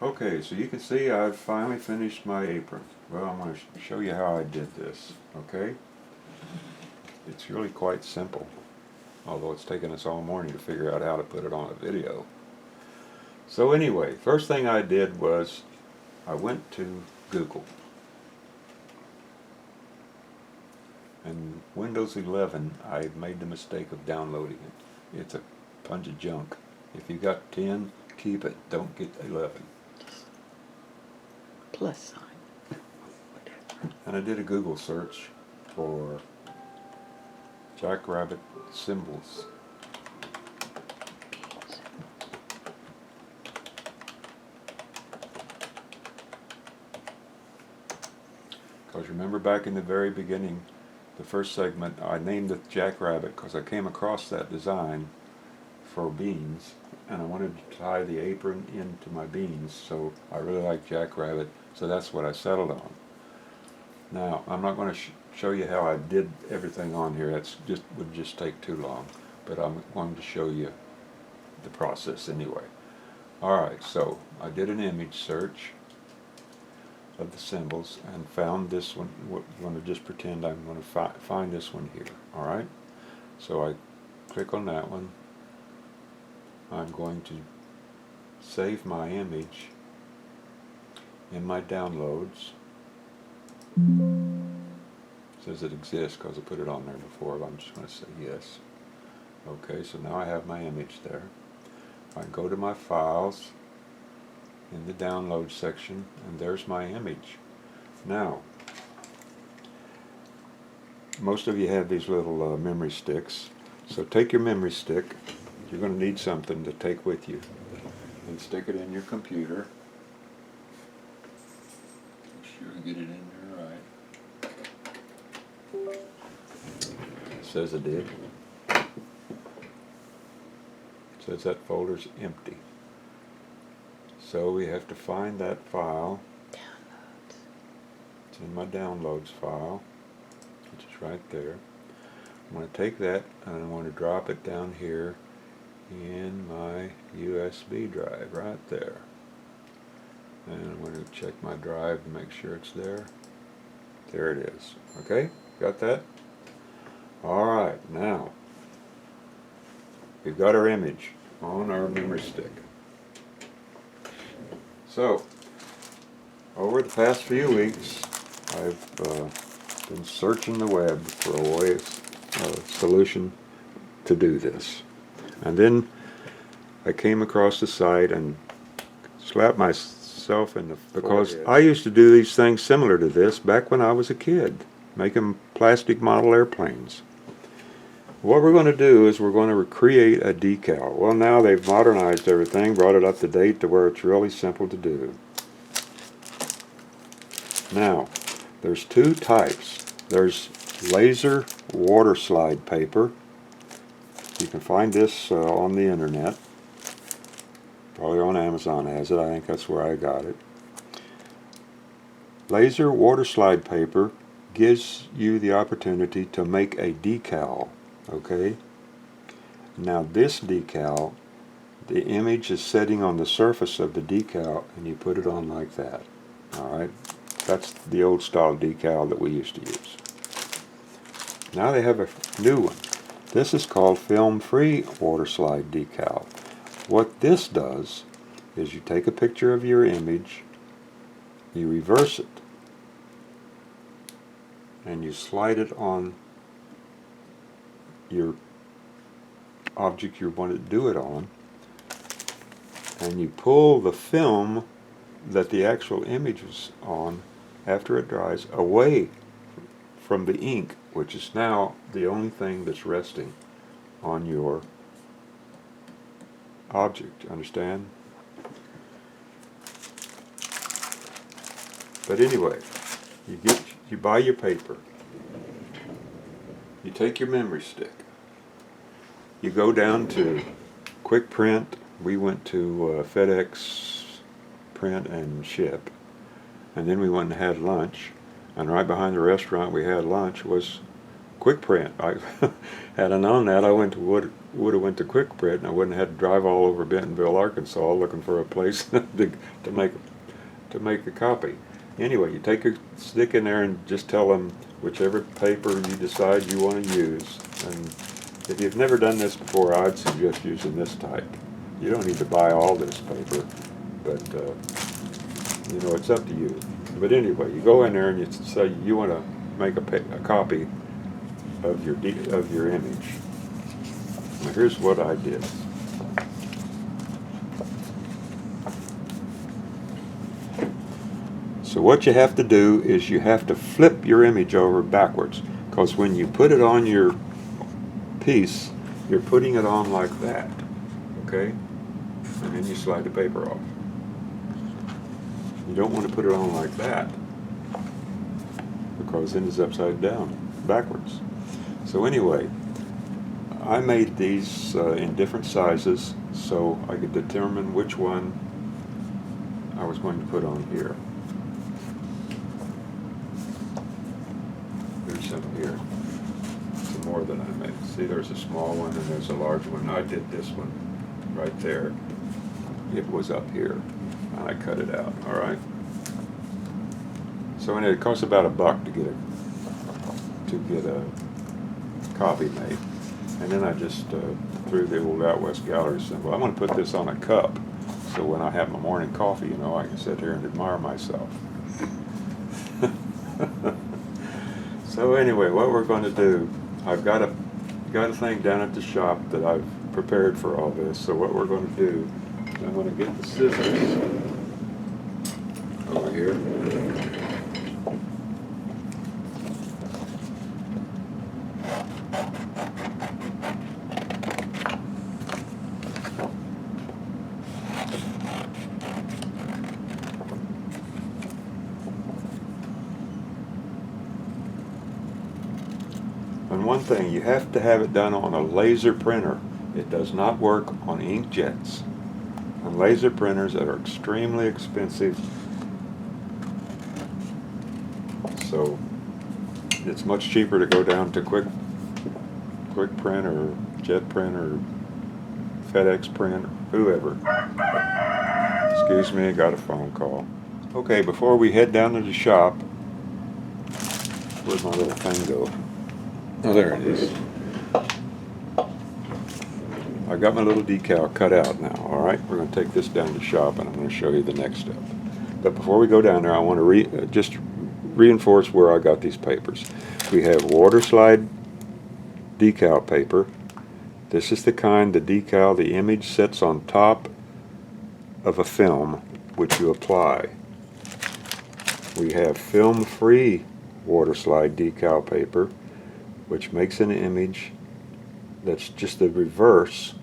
Okay, so you can see I've finally finished my apron. Well, I'm going to show you how I did this, okay? It's really quite simple, although it's taken us all morning to figure out how to put it on a video. So anyway, first thing I did was I went to Google. And Windows 11, I made the mistake of downloading it. It's a bunch of junk. If you got 10, keep it. Don't get 11. Plus sign. And I did a Google search for jackrabbit symbols. Because remember back in the very beginning, the first segment, I named it jackrabbit because I came across that design for beans, and I wanted to tie the apron into my beans, so I really like jackrabbit, so that's what I settled on. Now, I'm not going to show you how I did everything on here. That's would just take too long, but I'm going to show you the process anyway. Alright, so I did an image search of the symbols and found this one. I'm going to just pretend I'm going to find this one here. Alright, so I click on that one. I'm going to save my image in my downloads. It says it exists because I put it on there before, but I'm just going to say yes. Okay, so now I have my image there. I go to my files in the download section, and there's my image. Now, most of you have these little memory sticks, so take your memory stick. You're going to need something to take with you, and stick it in your computer. Make sure you get it in there right. It says it did. It says that folder's empty. So we have to find that file. Downloads. It's in my downloads file, which is right there. I'm going to take that and I'm going to drop it down here in my USB drive right there. And I'm going to check my drive to make sure it's there. There it is. Okay, got that? Alright, now we've got our image on our memory stick. So, over the past few weeks, I've been searching the web for a solution to do this. And then I came across the site and slapped myself in the because I used to do these things similar to this back when I was a kid, making plastic model airplanes. What we're going to do is we're going to recreate a decal. Well, now they've modernized everything, brought it up to date to where it's really simple to do. Now, there's two types. There's laser water slide paper. You can find this on the internet. Probably on Amazon has it. I think that's where I got it. Laser water slide paper gives you the opportunity to make a decal. Okay? Now this decal, the image is sitting on the surface of the decal and you put it on like that. Alright? That's the old style decal that we used to use. Now they have a new one. This is called film-free water slide decal. What this does is you take a picture of your image, you reverse it, and you slide it on your object you want to do it on, and you pull the film that the actual image was on after it dries away from the ink, which is now the only thing that's resting on your object. Understand? But anyway, you buy your paper, you take your memory stick, you go down to Quick Print. We went to FedEx Print and Ship, and then we went and had lunch, and right behind the restaurant we had lunch was quick print. I had I known that, I would have went to quick print, and I wouldn't have had to drive all over Bentonville, Arkansas, looking for a place to make a copy. Anyway, you take your stick in there and just tell them whichever paper you decide you want to use. And if you've never done this before, I'd suggest using this type. You don't need to buy all this paper, but you know, it's up to you. But anyway, you go in there and you say you want to make a copy of your image. Now here's what I did. So what you have to do is you have to flip your image over backwards, because when you put it on your piece, you're putting it on like that, okay? And then you slide the paper off. You don't want to put it on like that, because then it's upside down, backwards. So anyway, I made these in different sizes so I could determine which one I was going to put on here. There's some here, some more that I made. See, there's a small one and there's a large one. I did this one right there. It was up here, and I cut it out. All right. So it costs about $1 to get a copy made, and then I just threw the old Out West Gallery symbol. I'm going to put this on a cup, so when I have my morning coffee, you know, I can sit here and admire myself. So anyway, what we're going to do, I've got a thing down at the shop that I've prepared for all this. So what we're going to do is I'm going to get the scissors over here. And one thing, you have to have it done on a laser printer. It does not work on inkjets. On laser printers that are extremely expensive. So it's much cheaper to go down to quick print or jet print or FedEx print or whoever. Excuse me, I got a phone call. Okay, before we head down to the shop, where'd my little thing go? Oh, there it is. I got my little decal cut out now, all right? We're going to take this down to the shop, and I'm going to show you the next step. But before we go down there, I want to just reinforce where I got these papers. We have waterslide decal paper. This is the kind, the decal, the image sits on top of a film, which you apply. We have film-free waterslide decal paper, which makes an image that's just the reverse.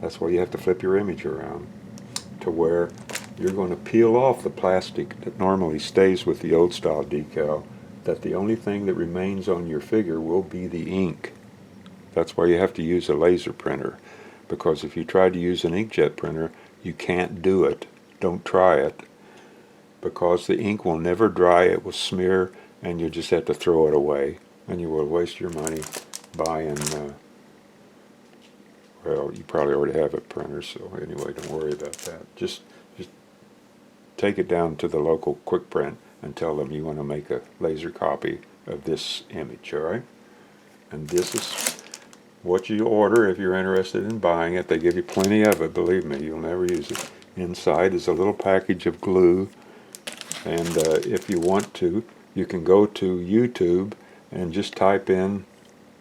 That's why you have to flip your image around to where you're going to peel off the plastic that normally stays with the old style decal, that the only thing that remains on your figure will be the ink. That's why you have to use a laser printer, because if you try to use an inkjet printer, you can't do it. Don't try it, because the ink will never dry. It will smear, and you just have to throw it away. And you will waste your money buying, well, you probably already have a printer, so anyway, don't worry about that. Just take it down to the local quick print and tell them you want to make a laser copy of this image, all right? And this is what you order if you're interested in buying it. They give you plenty of it, believe me, you'll never use it. Inside is a little package of glue, and if you want to, you can go to YouTube and just type in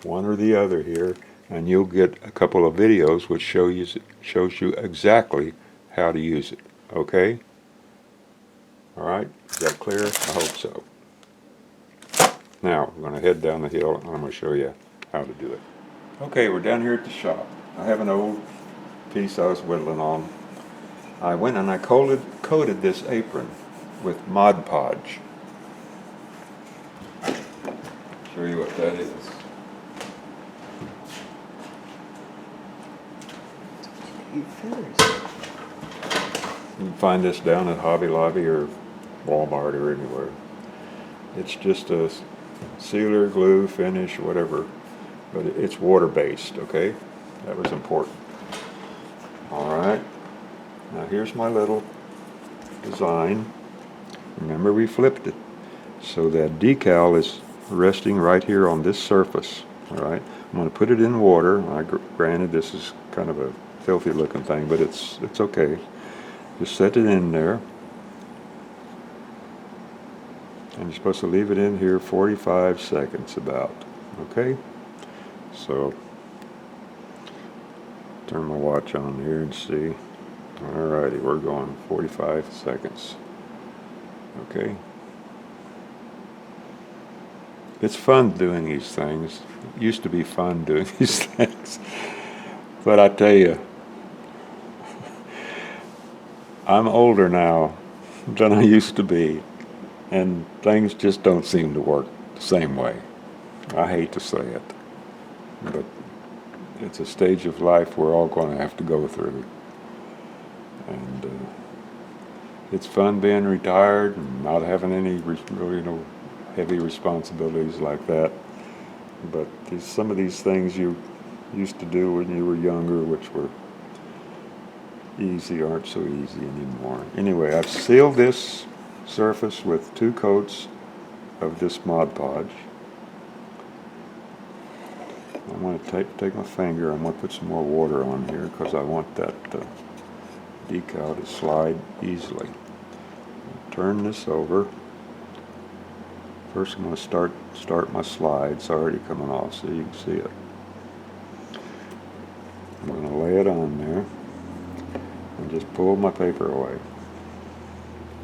one or the other here, and you'll get a couple of videos which shows you exactly how to use it. Okay? All right? Is that clear? I hope so. Now, we're going to head down the hill, and I'm going to show you how to do it. Okay, we're down here at the shop. I have an old piece I was whittling on. I went and I coated this apron with Mod Podge. Show you what that is. Your feathers. You can find this down at Hobby Lobby or Walmart or anywhere. It's just a sealer, glue, finish, whatever, but it's water-based, okay? That was important. All right, now here's my little design. Remember, we flipped it. So that decal is resting right here on this surface, all right? I'm going to put it in water. Granted, this is kind of a filthy looking thing, but it's okay. Just set it in there. And you're supposed to leave it in here 45 seconds about, okay? So, turn my watch on here and see. Alrighty, we're going 45 seconds. Okay. It's fun doing these things. It used to be fun doing these things. But I tell you, I'm older now than I used to be, and things just don't seem to work the same way. I hate to say it, but it's a stage of life we're all going to have to go through. And it's fun being retired and not having any really heavy responsibilities like that. But some of these things you used to do when you were younger, which were easy, aren't so easy anymore. Anyway, I've sealed this surface with 2 coats of this Mod Podge. I'm going to take my finger, I'm going to put some more water on here because I want that decal to slide easily. Turn this over. First I'm going to start my slide. It's already coming off so you can see it. I'm going to lay it on there and just pull my paper away.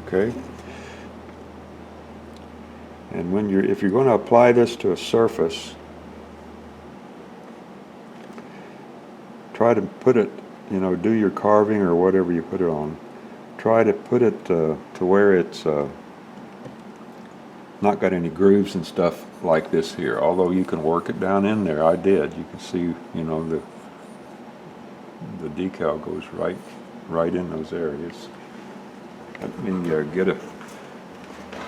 Okay? And if you're going to apply this to a surface, try to put it, do your carving or whatever you put it on. Try to put it to where it's not got any grooves and stuff like this here. Although you can work it down in there. I did. You can see, the decal goes right in those areas. Let me get a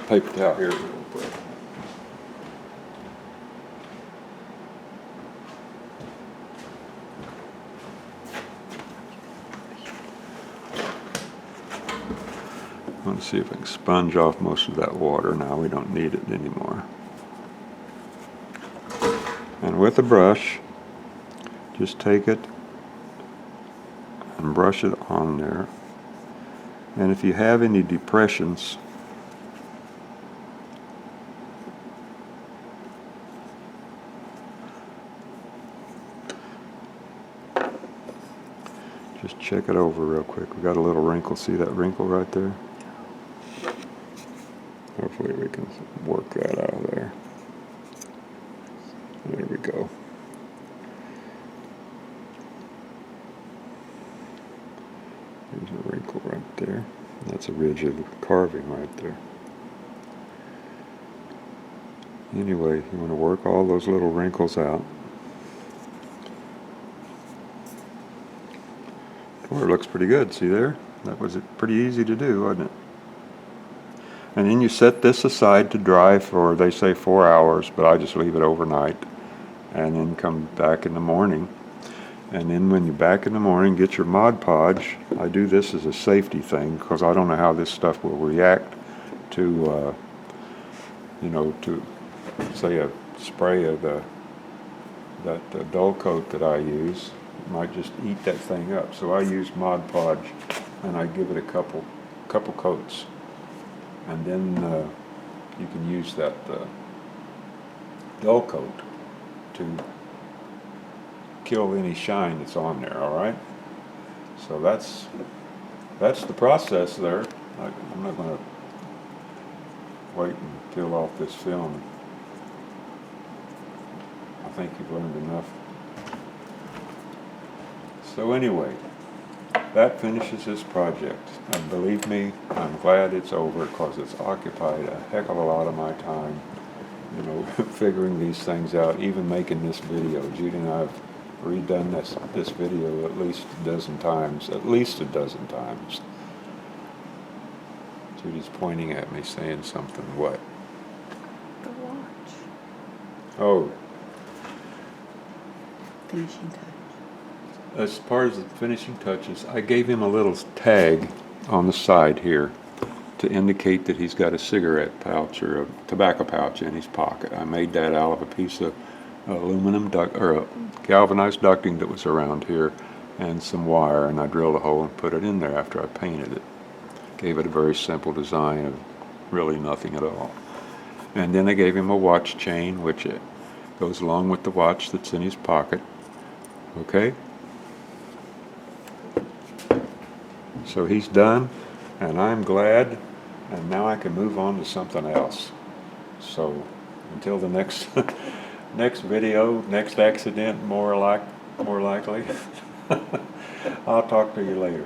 paper towel here real quick. I want to see if I can sponge off most of that water. Now we don't need it anymore. And with a brush, just take it and brush it on there. And if you have any depressions, just check it over real quick. We got a little wrinkle. See that wrinkle right there? Hopefully we can work that out of there. There we go. There's a wrinkle right there. That's a ridge of carving right there. Anyway, you want to work all those little wrinkles out. Well, it looks pretty good. See there? That was pretty easy to do, wasn't it? And then you set this aside to dry for, they say 4 hours, but I just leave it overnight. And then come back in the morning. And then when you're back in the morning, get your Mod Podge. I do this as a safety thing because I don't know how this stuff will react to, to say a spray of that dull coat that I use. It might just eat that thing up. So I use Mod Podge and I give it a couple coats. And then you can use that dull coat to kill any shine that's on there, all right? So that's the process there. I'm not going to wait and peel off this film. I think you've learned enough. So anyway, that finishes this project. And believe me, I'm glad it's over because it's occupied a heck of a lot of my time, figuring these things out, even making this video. Judy and I have redone this video at least a dozen times. Judy's pointing at me saying something. What? The watch. Oh. finishing touch? As far as the finishing touches, I gave him a little tag on the side here to indicate that he's got a cigarette pouch or a tobacco pouch in his pocket. I made that out of a piece of aluminum or a galvanized ducting that was around here and some wire, and I drilled a hole and put it in there after I painted it. Gave it a very simple design of really nothing at all. And then I gave him a watch chain, which goes along with the watch that's in his pocket. Okay? So he's done, and I'm glad, and now I can move on to something else. So until the next next video, next accident, more likely, I'll talk to you later.